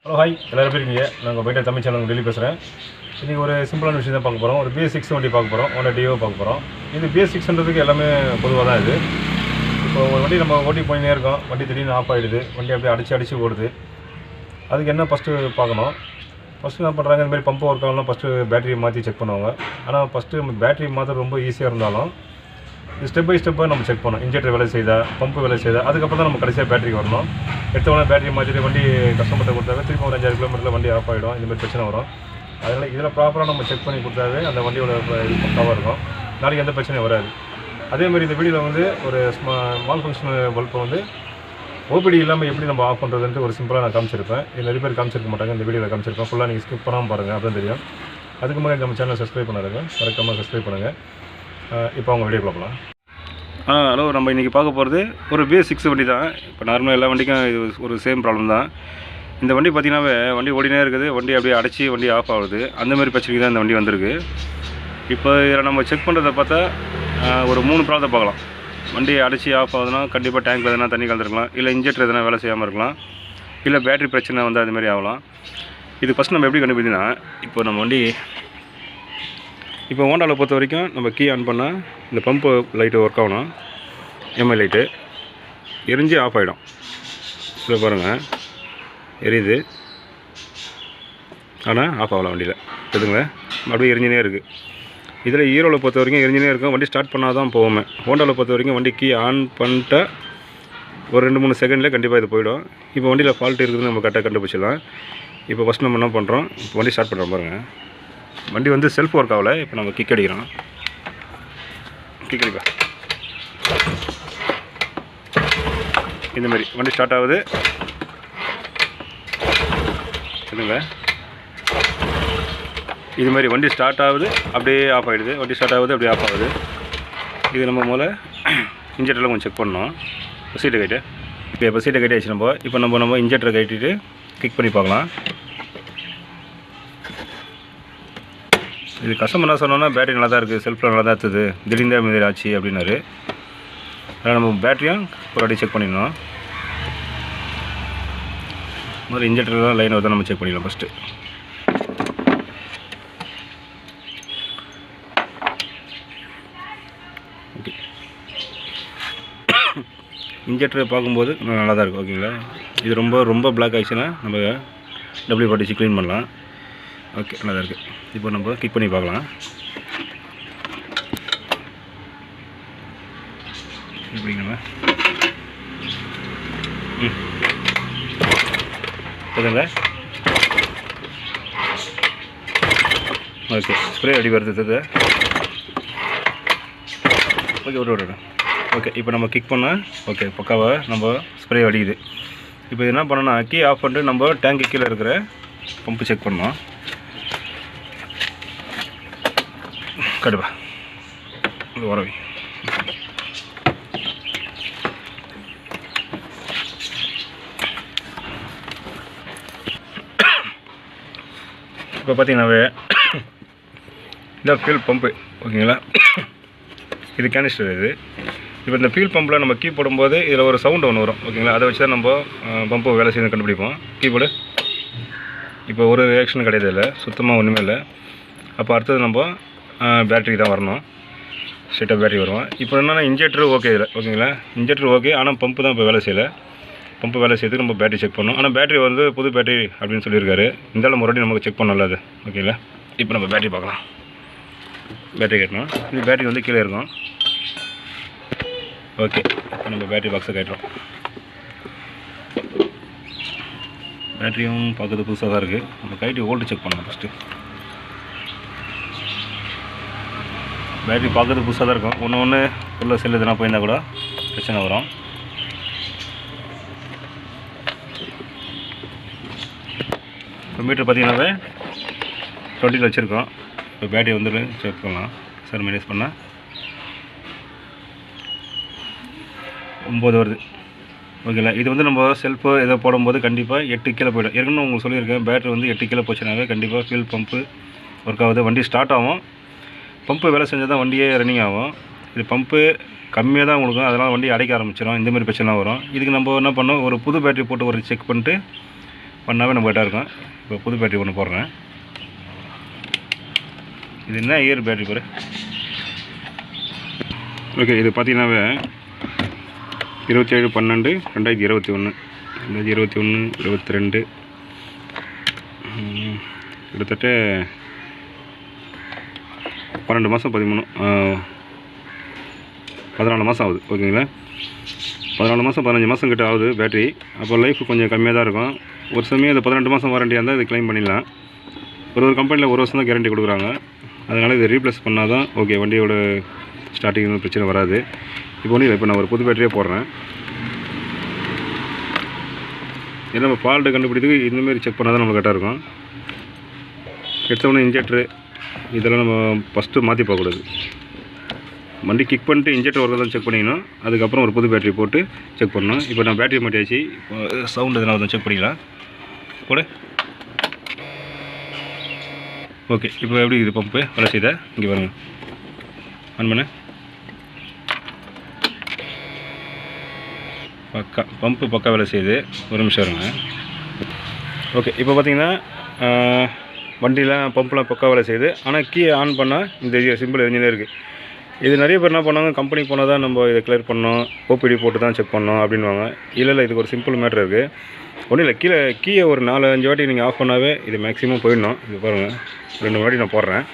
Hello hi எல்லோரும் எப்படி இருக்கீங்க? நாங்கள் போய்ட்டு தமிழ் சேனல் டெய்லி பேசுகிறேன். இன்றைக்கி ஒரு சிம்பிளான விஷயம் தான் பார்க்க போகிறோம். ஒரு BS6 வண்டி பார்க்க போகிறோம். ஒன்று டியோ பார்க்க போகிறோம். இது BS6ன்றதுக்கு எல்லாமே பொதுவாக தான் இது. இப்போ ஒரு வண்டி நம்ம ஓட்டி போயினே இருக்கோம், வண்டி திடீர்னு ஆஃப் ஆகிடுது, வண்டி அப்படியே அடித்து ஓடுது. அதுக்கு என்ன ஃபஸ்ட்டு பார்க்கணும். ஃபஸ்ட்டு என்ன பண்ணுறாங்க, இந்த மாதிரி பம்பு ஒர்க் ஆகலாம் ஃபஸ்ட்டு பேட்டரியை மாற்றி செக் பண்ணுவாங்க. ஆனால் ஃபஸ்ட்டு நம்ம பேட்டரி மாற்ற ரொம்ப ஈஸியாக இருந்தாலும் ஸ்டெப் பை ஸ்டெப்பாக நம்ம செக் பண்ணணும். இன்ஜெக்டர் வேலை செய்தா, பம்பு வேலை செய்தா, அதுக்கப்புறம் தான் நம்ம கடைசியாக பேட்டரி வரணும். எடுத்தவொடனே பேட்டரி மாற்றிட்டு வண்டி கஸ்டமர்கிட்ட கொடுத்தாவே திரும்ப ஒரு 5-6 கிலோமீட்டரில் வண்டி ஆஃப் ஆகிடும். இந்த மாதிரி பிரச்சனை வரும். அதனால் இதில் ப்ராப்பராக நம்ம செக் பண்ணி கொடுத்தாவே அந்த வண்டியோட இது பக்காவாக இருக்கும். நாளைக்கு எந்த பிரச்சனையும் வராது. அதேமாதிரி இந்த வீடியோவில் வந்து ஒரு ஸ்மால் ஃபங்க்ஷன் பல்பை வந்து ஓபிடி இல்லாமல் எப்படி நம்ம ஆஃப் பண்ணுறதுன்ட்டு ஒரு சிம்பிளாக நான் காமிச்சிருப்பேன். இது நிறைய பேர் காமிச்சிருக்க மாட்டாங்க. இந்த வீடியோவில் காமிச்சிருப்பேன். ஃபுல்லாக நீங்கள் ஸ்கிப் பண்ணாமல் பாருங்கள், அப்போ தெரியும். அதுக்கு முன்னாடி நம்ம சேனலை சப்ஸ்கிரைப் பண்ணாதுங்க, மறக்காமல் சப்ஸ்கிரைப் பண்ணுங்கள். இப்போ அவங்க வீடியோ பார்க்கலாம். ஹலோ, நம்ம இன்றைக்கி பார்க்க போகிறது ஒரு BS6 வண்டி தான். இப்போ நார்மலாக எல்லா வண்டிக்கும் இது ஒரு சேம் ப்ராப்ளம் தான். இந்த வண்டி பார்த்திங்கன்னாவே வண்டி ஓடினே இருக்குது, வண்டி அப்படியே அடைச்சி வண்டி ஆஃப் ஆகுது. அந்தமாதிரி பிரச்சனைக்கு தான் இந்த வண்டி வந்திருக்கு. இப்போ இதில் நம்ம செக் பண்ணுறதை பார்த்தா ஒரு 3 ப்ராப்ளத்தை பார்க்கலாம். வண்டி அடைச்சி ஆஃப் ஆகுதுன்னா கண்டிப்பாக டேங்க்கில் எதனா தண்ணி கலந்துருக்கலாம், இல்லை இன்ஜெக்டர் எதனா வேலை செய்யாமல் இருக்கலாம், இல்லை பேட்டரி பிரச்சனை வந்து அதுமாதிரி ஆகலாம். இது ஃபஸ்ட் நம்ம எப்படி கண்டுபிடிச்சிங்கன்னா, இப்போ நம்ம வண்டி இப்போ ஹோண்டாவில் பொறுத்த வரைக்கும் நம்ம கீ ஆன் பண்ணால் இந்த பம்பு லைட்டு ஒர்க் ஆகணும். எம்ஐ லைட்டு எரிஞ்சு ஆஃப் ஆகிடும். இதை பாருங்கள், எரியுது ஆனால் ஆஃப் ஆகலாம் வண்டியில். எதுங்க அப்படியே எரிஞ்சினே இருக்குது. இதில் ஹீரோவில் பொறுத்த வரைக்கும் எரிஞ்சினே இருக்கும். வண்டி ஸ்டார்ட் பண்ணால் தான் போவோமே. ஹோண்டாவில் பொறுத்த வரைக்கும் வண்டி கீ ஆன் பண்ணிட்டா ஒரு 2-3 செகண்ட்லேயே கண்டிப்பாக இது போயிடும். இப்போ வண்டியில் ஃபால்ட் இருக்குதுன்னு நம்ம கரெக்டாக கண்டுபிடிச்சிடலாம். இப்போ ஃபஸ்ட் நம்ம என்ன பண்ணுறோம், இப்போ வண்டி ஸ்டார்ட் பண்ணுறோம் பாருங்கள். வண்டி வந்து செல்ஃப் ஒர்க் ஆகலை. இப்போ நம்ம கிக் அடிக்கிறோம். கிக் அடிப்பா, இந்தமாரி வண்டி ஸ்டார்ட் ஆகுது. சொல்லுங்க, இதுமாதிரி வண்டி ஸ்டார்ட் ஆகுது, அப்படியே ஆஃப் ஆகிடுது. வண்டி ஸ்டார்ட் ஆகுது, அப்படியே ஆஃப் ஆகுது. இது நம்ம முதல்ல இன்ஜெக்டரில் கொஞ்சம் செக் பண்ணோம். சீட்டை கட்டு, இப்போ சீட்டை கட்டி ஆச்சு. இப்போ நம்ம இன்ஜெக்டரை கட்டிட்டு கிக் பண்ணி பார்க்கலாம். இது கஸ்டமர் என்ன சொன்னோன்னா, பேட்டரி நல்லா தான் இருக்குது, செல்ஃபில் நல்லா தான் இருக்குது, திடீர்னு தான் மாதிரி ஆச்சு அப்படின்னாரு. அதனால் நம்ம பேட்டரியும் ஒரு வாட்டி செக் பண்ணிடணும். முதல்ல இன்ஜெக்டர்லாம் லைன் வந்து நம்ம செக் பண்ணிடலாம் ஃபஸ்ட்டு. ஓகே, இன்ஜெக்டரை பார்க்கும்போது நல்லா தான் இருக்குது. ஓகேங்களா, இது ரொம்ப பிளாக் ஆகிடுச்சுன்னா நம்ம WD க்ளீன் பண்ணலாம். ஓகே, நல்லா தான் இருக்குது. இப்போ நம்ம கிக் பண்ணி பார்க்கலாம். எப்படிங்க போதுங்க. ஓகே, ஸ்ப்ரே அடி வருது. ஓகே, விட்டு. ஓகே, இப்போ நம்ம கிக் பண்ணால் ஓகே பக்காவாக நம்ம ஸ்ப்ரே அடிக்குது. இப்போ என்ன பண்ணோன்னா, கீ ஆஃப் பண்ணிட்டு நம்ம டேங்க்கு கீழே இருக்கிற பம்பு செக் பண்ணோம். கடுப்பா இது உறவி. இப்போ பார்த்தீங்கன்னாவே இதான் ஃபியூல் பம்பு. ஓகேங்களா, இது கேனிஸ்டர். இது இப்போ இந்த ஃபியூல் பம்பில் நம்ம கீ போடும்போது இதில் ஒரு சவுண்டு ஒன்று வரும். ஓகேங்களா, அதை வச்சு தான் நம்ம பம்பு வேலை செய்ய கண்டுபிடிப்போம். கீபோர்டு இப்போ ஒரு ரியாக்ஷனும் கிடையாது, இல்லை சுத்தமாக ஒன்றுமே இல்லை. அப்போ அடுத்தது நம்ம பேட்டரி தான் வரணும். ஸ்ட்ரெயிட்டாக பேட்டரி வரும். இப்போ என்னென்னா இன்ஜெக்டர் ஓகே இல்லை. ஓகேங்களா, இன்ஜெக்டர் ஓகே, ஆனால் பம்பு தான் இப்போ வேலை செய்யலை. பம்பு வேலை செய்யறதுக்கு நம்ம பேட்டரி செக் பண்ணணும். ஆனால் பேட்டரி வந்து புது பேட்டரி அப்படின்னு சொல்லியிருக்காரு. இருந்தாலும் மறுபடியும் நமக்கு செக் பண்ணல அது. ஓகேங்களா, இப்போ நம்ம பேட்டரி பார்க்கலாம். பேட்டரி கட்டணும். இது பேட்டரி வந்து கீழே இருக்கும். ஓகே, இப்போ நம்ம பேட்டரி பாக்ஸை கட்டுறோம். பேட்டரியும் பார்க்குறது புதுசாக தான் இருக்குது. நம்ம கைட்டு வோல்ட்டு செக் பண்ணலாம் ஃபஸ்ட்டு. பேட்டரி பார்க்குறது புதுசாக தான் இருக்கும். ஒன்று உள்ள செல்லு எதுனா போயிருந்தால் கூட பிரச்சனை வரும். இப்போ மீட்ரு பார்த்தீங்கன்னாவே 20 வச்சுருக்கோம். இப்போ பேட்டரி வந்து செக் பண்ணலாம். சார் மைனஸ் பண்ணால் 9 வருது. ஓகேங்களா, இது வந்து நம்ம செல்ஃபு எதோ போடும்போது கண்டிப்பாக 8 கீழே போய்டும். ஏற்கனவே உங்களுக்கு சொல்லியிருக்கேன், பேட்டரி வந்து 8 கீழே போச்சுனாவே கண்டிப்பாக ஃபியூல் பம்பு ஒர்க் ஆகுது, வண்டி ஸ்டார்ட் ஆகும். பம்பு வேலை செஞ்சால் தான் வண்டியே ரன்னிங் ஆகும். இது பம்பு கம்மியாக தான் கொடுக்கும், அதனால் வண்டி அடைக்க ஆரம்பிச்சிடும். இந்தமாதிரி பிரச்சனை வரும். இதுக்கு நம்ம என்ன பண்ணோம், ஒரு புது பேட்டரி போட்டு ஒரு செக் பண்ணிட்டு பண்ணாவே நம்ம கரெக்டாக இருக்கும். இப்போ புது பேட்டரி ஒன்று போடுறேன். இது என்ன இயர் பேட்டரி பாரு. ஓகே, இது பார்த்தீங்கன்னாவே 27/12/2021 22 கிட்டத்தட்ட 12 மாதம் 14 மாதம் ஆகுது. ஓகேங்களா, 14 மாதம் 15 மாதம் கிட்ட ஆகுது பேட்டரி. அப்போ லைஃப் கொஞ்சம் கம்மியாக தான் இருக்கும். ஒரு சமயம் இது 18 மாதம் வாரண்டியாக இருந்தால் இது க்ளைம் பண்ணிடலாம். ஒரு கம்பெனியில் 1 வருஷம் தான் கேரண்டி கொடுக்குறாங்க. அதனால் இதை ரீப்ளேஸ் பண்ணால் தான் ஓகே, வண்டியோட ஸ்டார்டிங் பிரச்சனை வராது. இப்போ நான் ஒரு புது பேட்டரியே போடுறேன். ஏன்னா நம்ம ஃபால்ட்டு கண்டுபிடிக்கிறதுக்கு இந்தமாரி செக் பண்ணால் தான் நமக்கு கரெக்டாக இருக்கும். எடுத்தவொடனே இன்ஜெக்டரு இதெல்லாம் நம்ம ஃபஸ்ட்டு மாற்றி பார்க்கக்கூடாது. வண்டி கிக் பண்ணிட்டு இன்ஜெக்டர் ஒர்க் தான் செக் பண்ணிக்கணும். அதுக்கப்புறம் ஒரு புது பேட்டரி போட்டு செக் பண்ணணும். இப்போ நான் பேட்டரி மாட்டியாச்சு. இப்போ சவுண்ட் எதனா தான் செக் பண்ணிக்கலாம் போடு. ஓகே, இப்போ எப்படி இது பம்பு வேலை செய்த இங்கே பாருங்க. ஆன் பண்ண பக்கா பம்பு பக்கா வேலை செய்யுது. ஒரு நிமிஷம் இருங்க. ஓகே, இப்போ பார்த்தீங்கன்னா வண்டிலாம் பம்பெலாம் பக்கா வேலை செய்யுது. ஆனால் கீ ஆன் பண்ணால் இந்த சிம்பிள் எரிஞ்சினே இருக்குது. இது நிறைய பேர் என்ன பண்ணாங்க, கம்பெனி போனால் தான் நம்ம இதை கிளியர் பண்ணோம், ஓபிடி போட்டு தான் செக் பண்ணோம் அப்படின்வாங்க. இல்லை, இதுக்கு ஒரு சிம்பிள் மேட்ரு இருக்குது. ஒன்றும் இல்லை, கீழே ஒரு 4-5 வாட்டி நீங்கள் ஆஃப் பண்ணாவே இது மேக்ஸிமம் போயிடணும். இது பாருங்கள், 2 வாட்டி நான் போடுறேன்.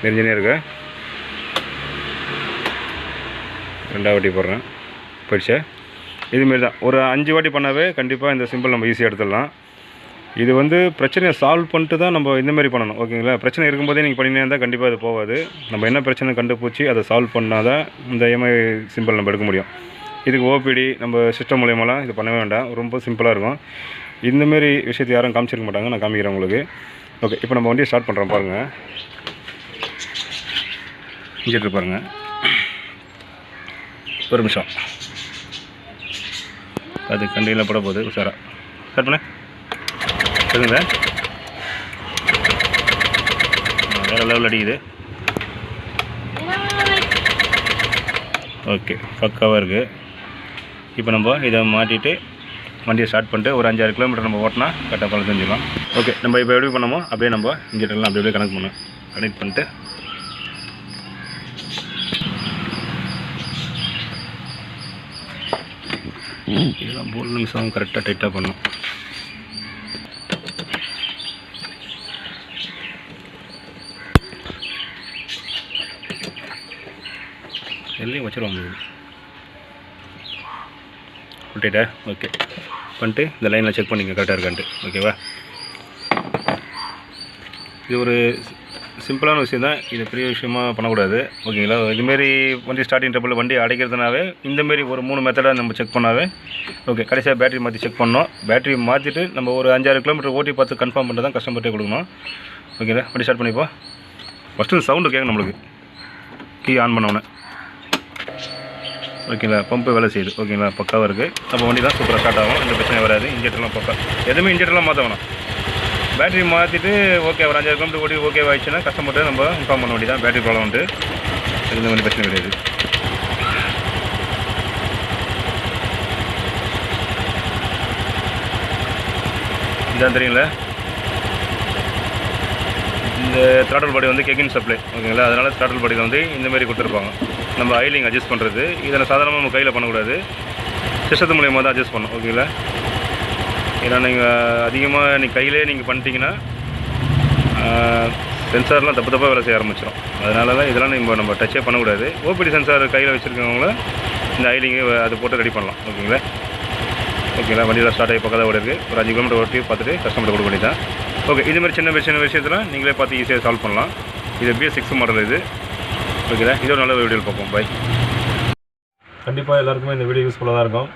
எரிஞ்சினே இருக்கு. 2வது வாட்டி போடுறேன், போயிடுச்சு. இதுமாரி தான் ஒரு 5 வாட்டி பண்ணாவே கண்டிப்பாக இந்த சிம்பிள் நம்ம ஈஸியாக எடுத்துடலாம். இது பிரச்சனையை சால்வ் பண்ணிட்டு தான் நம்ம இந்தமாரி பண்ணணும். ஓகேங்களா, பிரச்சனை இருக்கும்போதே நீங்கள் பண்ணினே இருந்தால் கண்டிப்பாக அது போகாது. நம்ம என்ன பிரச்சனை கண்டுபிடிச்சி அதை சால்வ் பண்ணால் தான் இந்த EMI சிம்பிள் நம்ம எடுக்க முடியும். இதுக்கு ஓபிடி நம்ம சிஸ்டம் மூலியமாலாம் இது பண்ணவே வேண்டாம். ரொம்ப சிம்பிளாக இருக்கும். இந்தமாரி விஷயத்தை யாரும் காமிச்சிருக்க மாட்டாங்க, நான் காமிக்கிறேன் உங்களுக்கு. ஓகே, இப்போ நம்ம வண்டியை ஸ்டார்ட் பண்ணுறோம் பாருங்கள். இன்ஜெக்டர் பாருங்கள். ஒரு நிமிஷம், அது கண்டியில் போட போகுது. உஷாரா ஸ்டார்ட் பண்ண சரிங்களா. வேறு லெவல் அடிக்குது. ஓகே, பக்காவாக இருக்குது. இப்போ நம்ம இதை மாட்டிட்டு வண்டியை ஸ்டார்ட் பண்ணிட்டு ஒரு 5-6 கிலோமீட்டர் நம்ம ஓட்டினா கரெக்டாக பல தெரிஞ்சுக்கலாம். ஓகே, நம்ம இப்போ எப்படி பண்ணமோ அப்படியே நம்ம இன்ஜெக்டர்லாம் அப்படியே கனெக்ட் பண்ணிட்டு இதெல்லாம் போல் நிமிஷம் கரெக்டாக டைட்டாக பண்ணணும். எல்லையும் வச்சுருவாங்க விட்டுட்டா. ஓகே, பண்ணிட்டு இந்த லைனில் செக் பண்ணிங்க கரெக்டாக இருக்கான்ட்டு. ஓகேவா, இது ஒரு சிம்பிளான விஷயம் தான். இது பெரிய விஷயமாக பண்ணக்கூடாது. ஓகேங்களா, இதுமாரி வண்டி ஸ்டார்டிங் ட்ரபிள் வண்டி அடைக்கிறதுனாவே இந்தமாரி ஒரு 3 மெத்தடாக நம்ம செக் பண்ணாவே ஓகே. கடைசியாக பேட்டரி மாற்றி செக் பண்ணோம். பேட்டரி மாற்றிட்டு நம்ம ஒரு 5-6 கிலோமீட்டர் ஓட்டி பார்த்து கன்ஃபார்ம் பண்ணிட்டு தான் கஸ்டமர்கிட்டே கொடுக்கணும். ஓகேங்களா, வண்டி ஸ்டார்ட் பண்ணிப்போ. ஃபஸ்ட்டு சவுண்டு கேட்கும் நம்மளுக்கு கீ ஆன் பண்ணோன்னே. ஓகேங்களா, பம்பு வேலை செய்யுது. ஓகேங்களா, பக்காவாக இருக்குது. நம்ம வண்டி தான் சூப்பராக ஸ்டார்ட் ஆகும். இந்த பிரச்சனை வராது. இன்ஜெக்டர்லாம் பக்கா, எதுவுமே இன்ஜெக்டர்லாம் மாற்ற வேணாம். பேட்டரி மாற்றிட்டு ஓகே ஒரு 5-6 கிலோமீட்டர் ஓடி ஓகே ஆயிடுச்சுன்னா கஸ்டமர்கிட்ட நம்ம இன்ஃபார்ம் பண்ண வேண்டியதான். பேட்டரி ப்ராப்ளம் வந்து எந்த மாதிரி பிரச்சனை கிடையாது. இதான் தெரியுங்களா, இந்த த்ராட்டல் பாடி கெக்கின் சப்ளை. ஓகேங்களா, அதனால் த்ராட்டல் பாடியில் இந்தமாரி கொடுத்துருப்பாங்க. நம்ம ஆயிலிங் அட்ஜஸ்ட் பண்ணுறது இதில் சாதாரணமாக நம்ம கையில் பண்ணக்கூடாது, சிஸ்டத்து மூலியமாக தான் அட்ஜஸ்ட் பண்ணணும். ஓகேங்களா, ஏன்னா நீங்கள் அதிகமாக கையிலே நீங்கள் பண்ணிட்டீங்கன்னா சென்சார்லாம் தப்பாக வேலை செய்ய ஆரம்பிச்சிடும். அதனால தான் இதெல்லாம் நம்ம டச்சே பண்ணக்கூடாது. ஓபிடி சென்சார் கையில் வச்சுருக்கவங்கள இந்த ஆயிலிங்கு அது போட்டு ரெடி பண்ணலாம். ஓகேங்களா, வண்டியில் ஸ்டார்ட் ஆகி பக்கத்தில் ஓடி இருக்குது. ஒரு 5 கிலோமீட்டர் ஓட்டி பார்த்துட்டு கஸ்டமர்கிட்ட கொடுக்க வேண்டியதான். ஓகே, இதுமாதிரி சின்ன விஷயத்தில் நீங்களே பார்த்து ஈஸியாக சால்வ் பண்ணலாம். இது BS6 மாடல் இது. ஓகேங்களா, இது ஒரு நல்ல வீடியோவில் பார்ப்போம். பாய். கண்டிப்பாக எல்லாருக்குமே இந்த வீடியோ யூஸ்ஃபுல்லாக தான் இருக்கும்.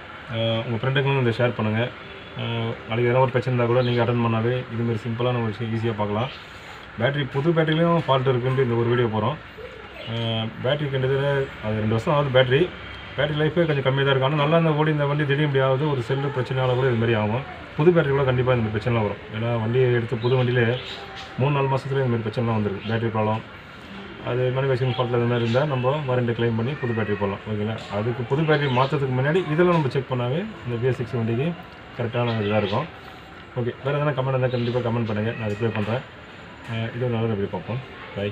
உங்கள் ஃப்ரெண்டுங்களும் இதை ஷேர் பண்ணுங்கள். நாளைக்கு எதனா ஒரு பிரச்சனை இருந்தால் கூட நீங்கள் அட்டன் பண்ணாவே இதுமாரி சிம்பிளான ஒரு விஷயம் ஈஸியாக பார்க்கலாம். புது பேட்டரிலையும் ஃபால்ட் இருக்குன்ட்டு இந்த ஒரு வீடியோ போகிறோம். பேட்டரி கிட்டத்தட்ட அது 2 வருஷம் ஆகுது. பேட்டரி லைஃபே கொஞ்சம் கம்மியாக தான் இருக்கும். ஆனால் நல்லா இந்த வண்டி திடீர்னு முடியாவது ஒரு செல்லு பிரச்சனையால் கூட இதுமாரி ஆகும். புது பேட்டரி கூட கண்டிப்பாக இந்த பிரச்சனைலாம் வரும். ஏன்னா வண்டியை எடுத்து புது வண்டியிலே 3-4 மாதத்துலேயே இதுமாரி பிரச்சனைலாம் வந்துருக்கு. பேட்டரி ப்ராப்ளம் அது மேனுஃபேக்சரிங் ஃபால்ட்டில் இது மாதிரி இருந்தால் நம்ம வாரண்டி கிளைம் பண்ணி புது பேட்டரி போடலாம். ஓகேங்களா? அதுக்கு புது பேட்டரி மாற்றத்துக்கு முன்னாடி இதெல்லாம் நம்ம செக் பண்ணாவே இந்த BS6 வண்டிக்கு கரெக்டான இதாக இருக்கும். ஓகே, வேறு எதனா கமெண்ட் இருந்தால் கண்டிப்பாக கமெண்ட் பண்ணுங்கள், நான் ரிப்ளை பண்ணுறேன். இது ஒரு நல்ல வீடியோ பார்ப்போம். பை.